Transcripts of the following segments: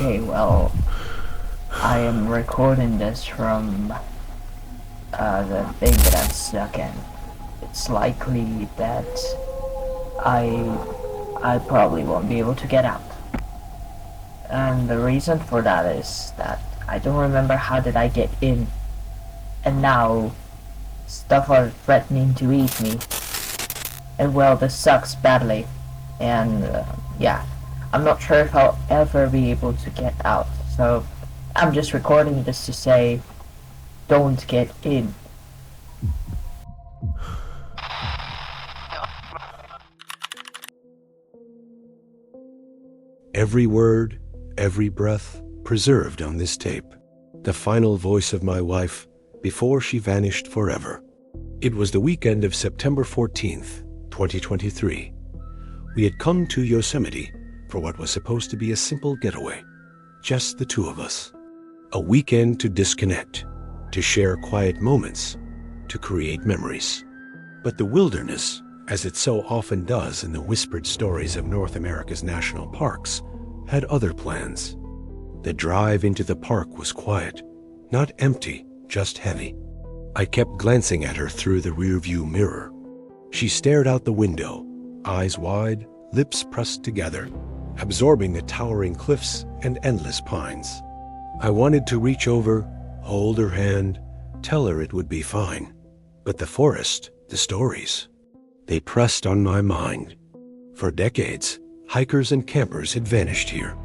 Okay, well, I am recording this from the thing that I'm stuck in. It's likely that I probably won't be able to get out. And the reason for that is that I don't remember how did I get in. And now stuff are threatening to eat me. And well, this sucks badly. And yeah, I'm not sure if I'll ever be able to get out. So I'm just recording this to say, don't get in. Every word, every breath preserved on this tape. The final voice of my wife before she vanished forever. It was the weekend of September 14th, 2023. We had come to Yosemite for what was supposed to be a simple getaway. Just the two of us. A weekend to disconnect, to share quiet moments, to create memories. But the wilderness, as it so often does in the whispered stories of North America's national parks, had other plans. The drive into the park was quiet, not empty, just heavy. I kept glancing at her through the rearview mirror. She stared out the window, eyes wide, lips pressed together, absorbing the towering cliffs and endless pines. I wanted to reach over, hold her hand, tell her it would be fine. But the forest, the stories, they pressed on my mind. For decades, hikers and campers had vanished here.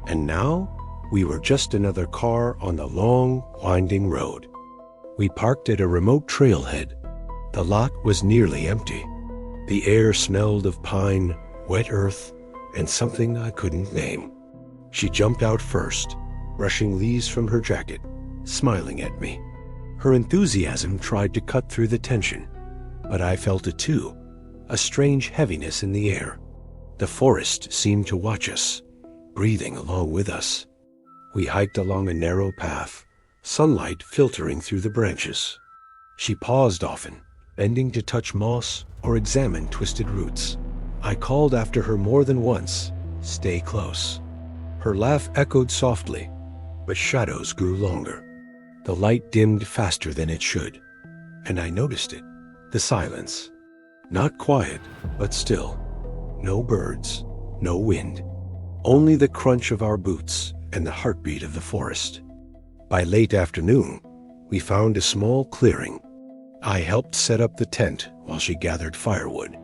And now, we were just another car on the long, winding road. We parked at a remote trailhead. The lot was nearly empty. The air smelled of pine, wet earth, and something I couldn't name. She jumped out first, brushing leaves from her jacket, smiling at me. Her enthusiasm tried to cut through the tension, but I felt it too, a strange heaviness in the air. The forest seemed to watch us, breathing along with us. We hiked along a narrow path, sunlight filtering through the branches. She paused often, bending to touch moss or examine twisted roots. I called after her more than once, "Stay close." Her laugh echoed softly, but shadows grew longer. The light dimmed faster than it should, and I noticed it, the silence. Not quiet, but still. No birds, no wind. Only the crunch of our boots and the heartbeat of the forest. By late afternoon, we found a small clearing. I helped set up the tent while she gathered firewood.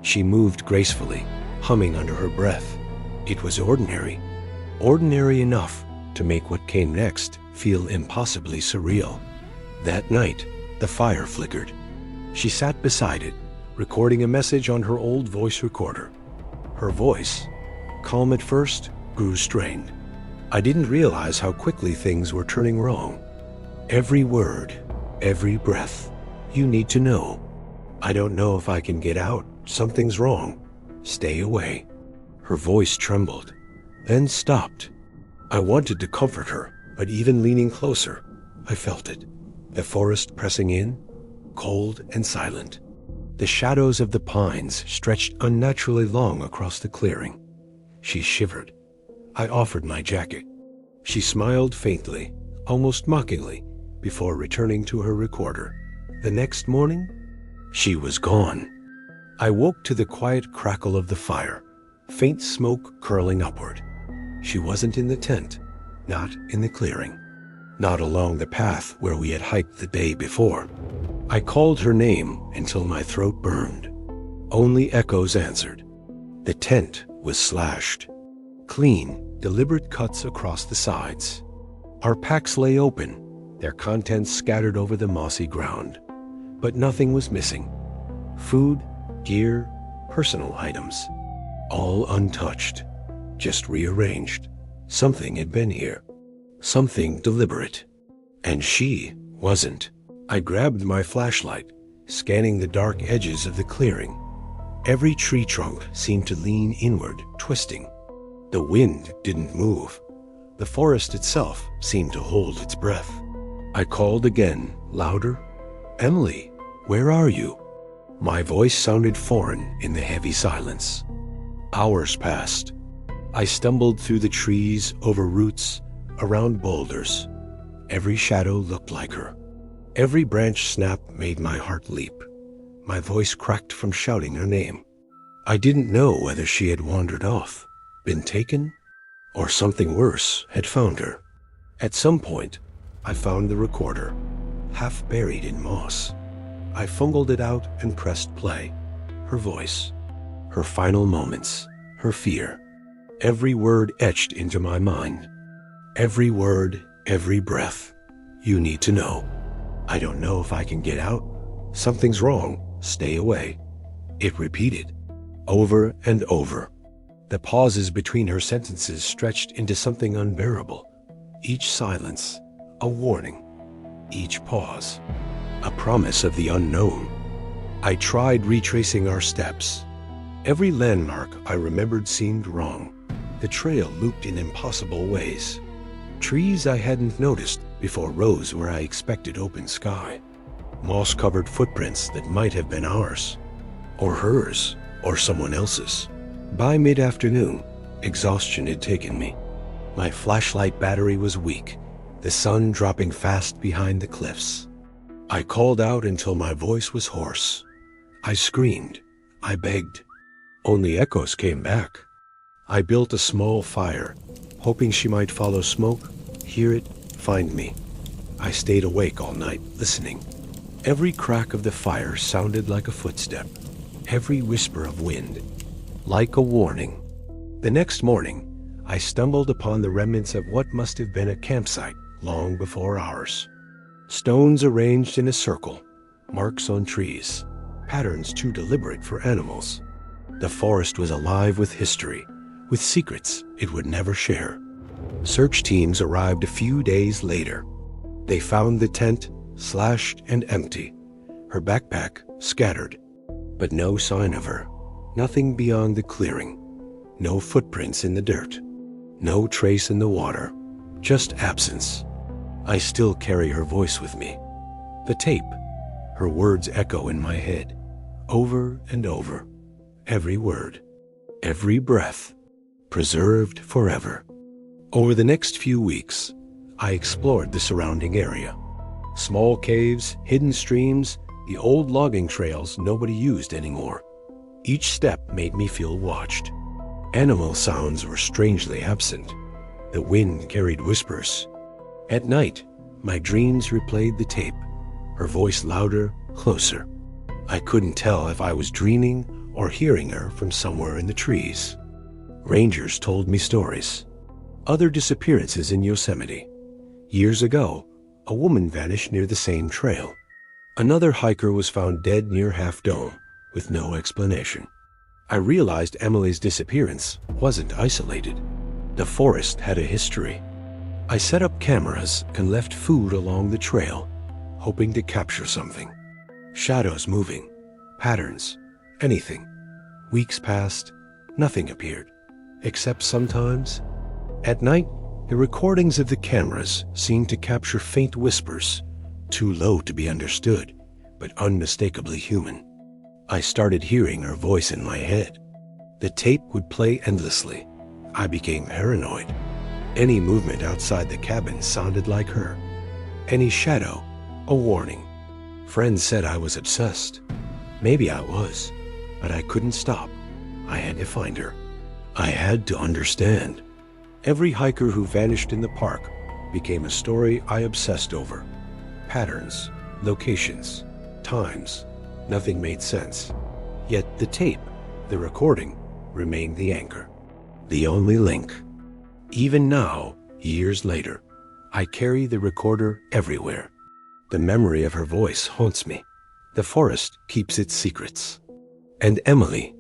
She moved gracefully, humming under her breath. It was ordinary, ordinary enough to make what came next feel impossibly surreal. That night, the fire flickered. She sat beside it, recording a message on her old voice recorder. Her voice, calm at first, grew strained. I didn't realize how quickly things were turning wrong. Every word, every breath. You need to know. I don't know if I can get out. Something's wrong. Stay away. Her voice trembled, then stopped. I wanted to comfort her, but even leaning closer, I felt it. The forest pressing in, cold and silent. The shadows of the pines stretched unnaturally long across the clearing. She shivered. I offered my jacket. She smiled faintly, almost mockingly, before returning to her recorder. The next morning, she was gone. I woke to the quiet crackle of the fire, faint smoke curling upward. She wasn't in the tent, not in the clearing, not along the path where we had hiked the day before. I called her name until my throat burned. Only echoes answered. The tent was slashed. Clean, deliberate cuts across the sides. Our packs lay open, their contents scattered over the mossy ground. But nothing was missing. Food, gear, personal items. All untouched, just rearranged. Something had been here. Something deliberate. And she wasn't. I grabbed my flashlight, scanning the dark edges of the clearing. Every tree trunk seemed to lean inward, twisting. The wind didn't move. The forest itself seemed to hold its breath. I called again, louder. "Emily, where are you?" My voice sounded foreign in the heavy silence. Hours passed. I stumbled through the trees, over roots, around boulders. Every shadow looked like her. Every branch snap made my heart leap. My voice cracked from shouting her name. I didn't know whether she had wandered off, been taken, or something worse had found her. At some point, I found the recorder, half buried in moss. I fumbled it out and pressed play. Her voice, her final moments, her fear. Every word etched into my mind. Every word, every breath. You need to know. I don't know if I can get out. Something's wrong. Stay away. It repeated, over and over. The pauses between her sentences stretched into something unbearable. Each silence, a warning. Each pause, a promise of the unknown. I tried retracing our steps. Every landmark I remembered seemed wrong. The trail looped in impossible ways. Trees I hadn't noticed before rose where I expected open sky. Moss-covered footprints that might have been ours, or hers, or someone else's. By mid-afternoon, exhaustion had taken me. My flashlight battery was weak, the sun dropping fast behind the cliffs. I called out until my voice was hoarse. I screamed. I begged. Only echoes came back. I built a small fire, hoping she might follow smoke, hear it, find me. I stayed awake all night, listening. Every crack of the fire sounded like a footstep, every whisper of wind, like a warning. The next morning, I stumbled upon the remnants of what must have been a campsite long before ours. Stones arranged in a circle, marks on trees, patterns too deliberate for animals. The forest was alive with history, with secrets it would never share. Search teams arrived a few days later. They found the tent slashed and empty, her backpack scattered, but no sign of her. Nothing beyond the clearing. No footprints in the dirt. No trace in the water. Just absence. I still carry her voice with me. The tape. Her words echo in my head, over and over. Every word, every breath, preserved forever. Over the next few weeks, I explored the surrounding area. Small caves, hidden streams, the old logging trails nobody used anymore. Each step made me feel watched. Animal sounds were strangely absent. The wind carried whispers. At night, my dreams replayed the tape, her voice louder, closer. I couldn't tell if I was dreaming or hearing her from somewhere in the trees. Rangers told me stories. Other disappearances in Yosemite. Years ago, a woman vanished near the same trail. Another hiker was found dead near Half Dome, with no explanation. I realized Emily's disappearance wasn't isolated. The forest had a history. I set up cameras and left food along the trail, hoping to capture something. Shadows moving, patterns, anything. Weeks passed, nothing appeared, except sometimes. At night, the recordings of the cameras seemed to capture faint whispers, too low to be understood, but unmistakably human. I started hearing her voice in my head. The tape would play endlessly. I became paranoid. Any movement outside the cabin sounded like her. Any shadow, a warning. Friends said I was obsessed. Maybe I was, but I couldn't stop. I had to find her. I had to understand. Every hiker who vanished in the park became a story I obsessed over. Patterns, locations, times. Nothing made sense. Yet the tape, the recording, remained the anchor. The only link. Even now, years later, I carry the recorder everywhere. The memory of her voice haunts me. The forest keeps its secrets. And Emily,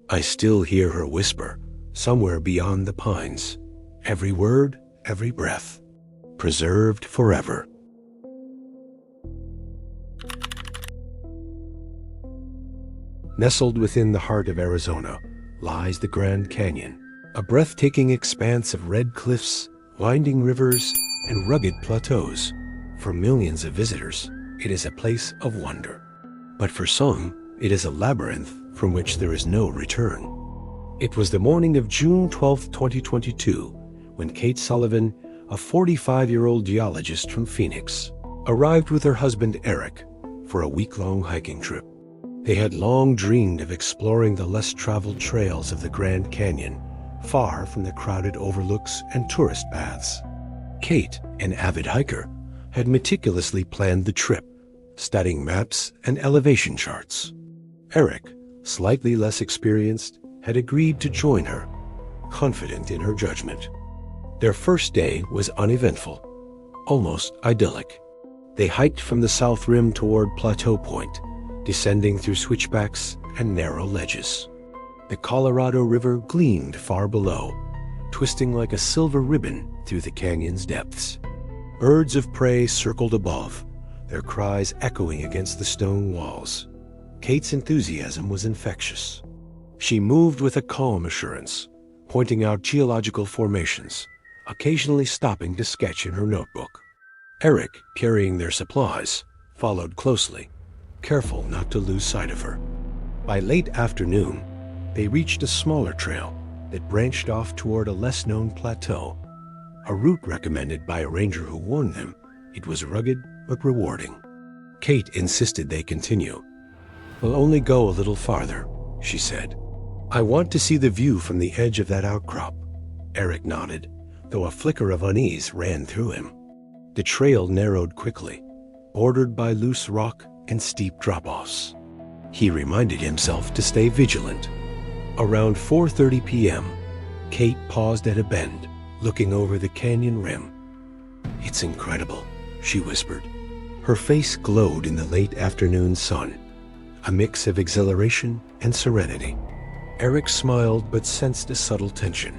I still hear her whisper, somewhere beyond the pines. Every word, every breath, preserved forever. Nestled within the heart of Arizona lies the Grand Canyon, a breathtaking expanse of red cliffs, winding rivers, and rugged plateaus. For millions of visitors, it is a place of wonder. But for some, it is a labyrinth from which there is no return. It was the morning of June 12, 2022, when Kate Sullivan, a 45-year-old geologist from Phoenix, arrived with her husband Eric for a week-long hiking trip. They had long dreamed of exploring the less-traveled trails of the Grand Canyon, far from the crowded overlooks and tourist paths. Kate, an avid hiker, had meticulously planned the trip, studying maps and elevation charts. Eric, slightly less experienced, had agreed to join her, confident in her judgment. Their first day was uneventful, almost idyllic. They hiked from the south rim toward Plateau Point, descending through switchbacks and narrow ledges. The Colorado River gleamed far below, twisting like a silver ribbon through the canyon's depths. Birds of prey circled above, their cries echoing against the stone walls. Kate's enthusiasm was infectious. She moved with a calm assurance, pointing out geological formations, occasionally stopping to sketch in her notebook. Eric, carrying their supplies, followed closely, careful not to lose sight of her. By late afternoon, they reached a smaller trail that branched off toward a less-known plateau, a route recommended by a ranger who warned them it was rugged but rewarding. Kate insisted they continue. "We'll only go a little farther," she said. "I want to see the view from the edge of that outcrop." Eric nodded, though a flicker of unease ran through him. The trail narrowed quickly, bordered by loose rock and steep drop-offs. He reminded himself to stay vigilant. Around 4:30 p.m., Kate paused at a bend, looking over the canyon rim. "It's incredible," she whispered. Her face glowed in the late afternoon sun, a mix of exhilaration and serenity. Eric smiled but sensed a subtle tension.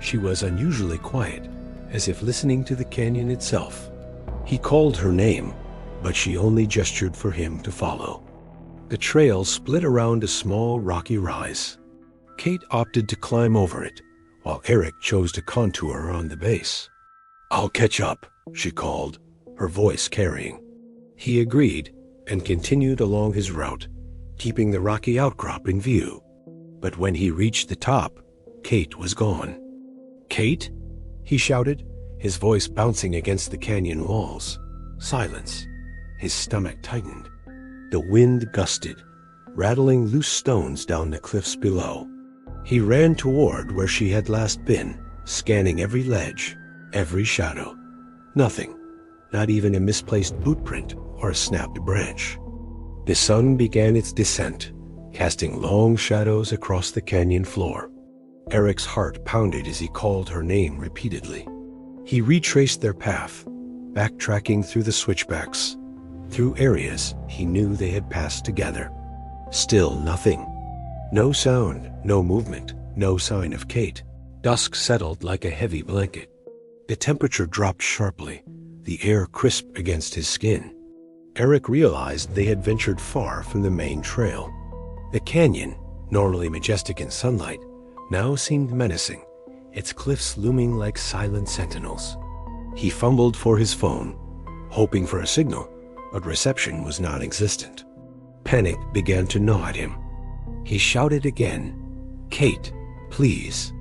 She was unusually quiet, as if listening to the canyon itself. He called her name, but she only gestured for him to follow. The trail split around a small rocky rise. Kate opted to climb over it, while Eric chose to contour on the base. "I'll catch up," she called, her voice carrying. He agreed and continued along his route, keeping the rocky outcrop in view. But when he reached the top, Kate was gone. "Kate?" he shouted, his voice bouncing against the canyon walls. Silence. His stomach tightened. The wind gusted, rattling loose stones down the cliffs below. He ran toward where she had last been, scanning every ledge, every shadow. Nothing, not even a misplaced boot print or a snapped branch. The sun began its descent, casting long shadows across the canyon floor. Eric's heart pounded as he called her name repeatedly. He retraced their path, backtracking through the switchbacks, through areas he knew they had passed together. Still nothing. No sound, no movement, no sign of Kate. Dusk settled like a heavy blanket. The temperature dropped sharply, the air crisp against his skin. Eric realized they had ventured far from the main trail. The canyon, normally majestic in sunlight, now seemed menacing, its cliffs looming like silent sentinels. He fumbled for his phone, hoping for a signal, but reception was non-existent. Panic began to gnaw at him. He shouted again, "Kate, please."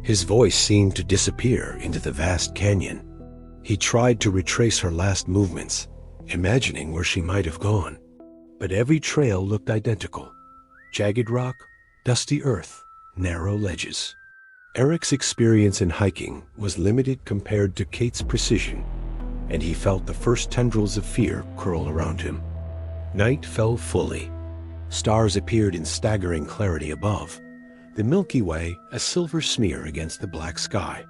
His voice seemed to disappear into the vast canyon. He tried to retrace her last movements, imagining where she might have gone. But every trail looked identical. Jagged rock, dusty earth, narrow ledges. Eric's experience in hiking was limited compared to Kate's precision, and he felt the first tendrils of fear curl around him. Night fell fully. Stars appeared in staggering clarity above, the Milky Way a silver smear against the black sky.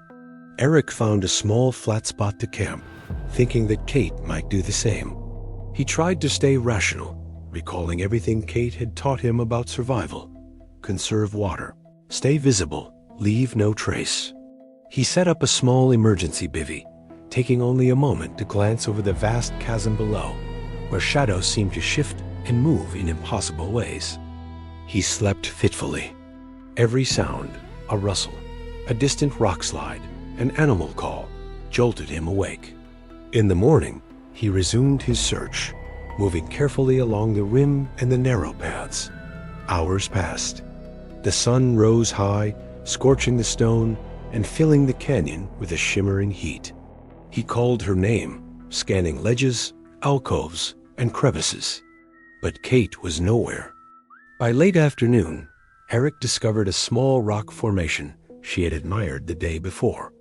Eric found a small flat spot to camp, thinking that Kate might do the same. He tried to stay rational, recalling everything Kate had taught him about survival. Conserve water, stay visible, leave no trace. He set up a small emergency bivvy, taking only a moment to glance over the vast chasm below, where shadows seemed to shift and move in impossible ways. He slept fitfully. Every sound, a rustle, a distant rock slide, an animal call, jolted him awake. In the morning, he resumed his search, moving carefully along the rim and the narrow paths. Hours passed. The sun rose high, scorching the stone and filling the canyon with a shimmering heat. He called her name, scanning ledges, alcoves, and crevices. But Kate was nowhere. By late afternoon, Eric discovered a small rock formation she had admired the day before.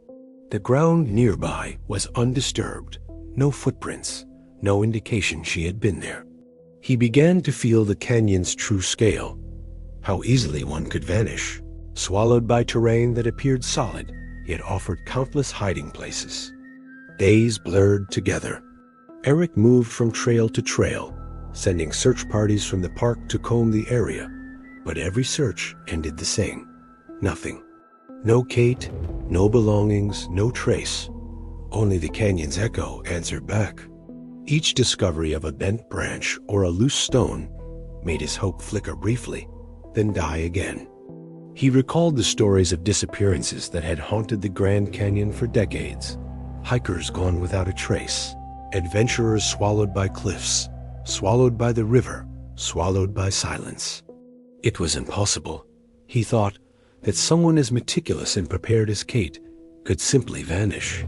The ground nearby was undisturbed, no footprints, no indication she had been there. He began to feel the canyon's true scale, how easily one could vanish, swallowed by terrain that appeared solid, yet offered countless hiding places. Days blurred together. Eric moved from trail to trail, sending search parties from the park to comb the area, but every search ended the same. Nothing. No Kate, no belongings, no trace. Only the canyon's echo answered back. Each discovery of a bent branch or a loose stone made his hope flicker briefly, then die again. He recalled the stories of disappearances that had haunted the Grand Canyon for decades. Hikers gone without a trace, adventurers swallowed by cliffs, swallowed by the river, swallowed by silence. It was impossible, he thought, that someone as meticulous and prepared as Kate could simply vanish.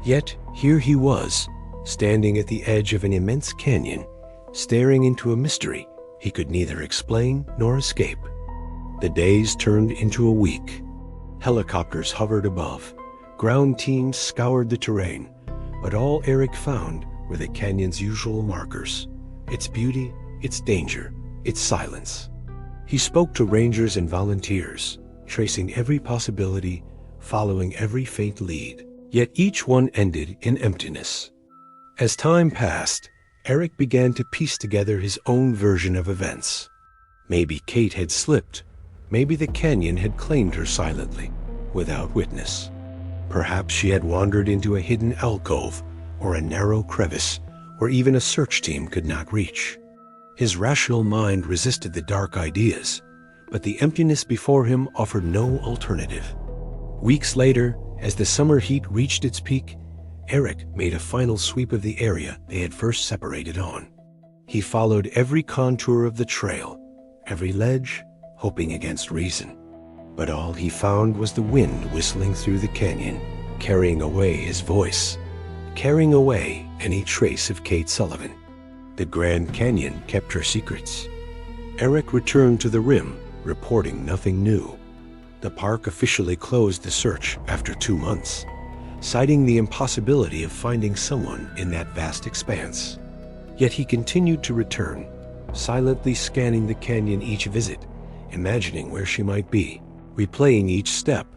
Yet here he was, standing at the edge of an immense canyon, staring into a mystery he could neither explain nor escape. The days turned into a week. Helicopters hovered above. Ground teams scoured the terrain, but all Eric found were the canyon's usual markers: its beauty, its danger, its silence. He spoke to rangers and volunteers, tracing every possibility, following every faint lead. Yet each one ended in emptiness. As time passed, Eric began to piece together his own version of events. Maybe Kate had slipped. Maybe the canyon had claimed her silently, without witness. Perhaps she had wandered into a hidden alcove or a narrow crevice where even a search team could not reach. His rational mind resisted the dark ideas, but the emptiness before him offered no alternative. Weeks later, as the summer heat reached its peak, Eric made a final sweep of the area they had first separated on. He followed every contour of the trail, every ledge, hoping against reason. But all he found was the wind whistling through the canyon, carrying away his voice, carrying away any trace of Kate Sullivan. The Grand Canyon kept her secrets. Eric returned to the rim, reporting nothing new. The park officially closed the search after 2 months, citing the impossibility of finding someone in that vast expanse. Yet he continued to return, silently scanning the canyon each visit, imagining where she might be, replaying each step,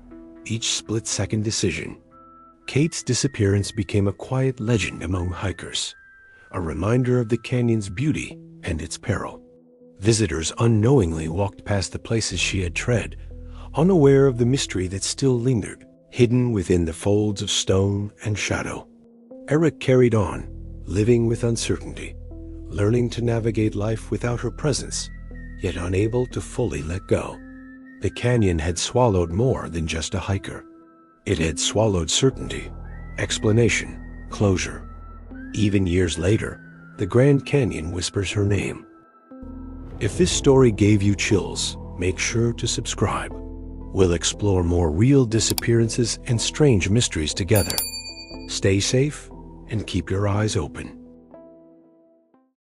each split-second decision. Kate's disappearance became a quiet legend among hikers, a reminder of the canyon's beauty and its peril. Visitors unknowingly walked past the places she had tread, unaware of the mystery that still lingered, hidden within the folds of stone and shadow. Eric carried on, living with uncertainty, learning to navigate life without her presence, yet unable to fully let go. The canyon had swallowed more than just a hiker. It had swallowed certainty, explanation, closure. Even years later, the Grand Canyon whispers her name. If this story gave you chills, make sure to subscribe. We'll explore more real disappearances and strange mysteries together. Stay safe and keep your eyes open.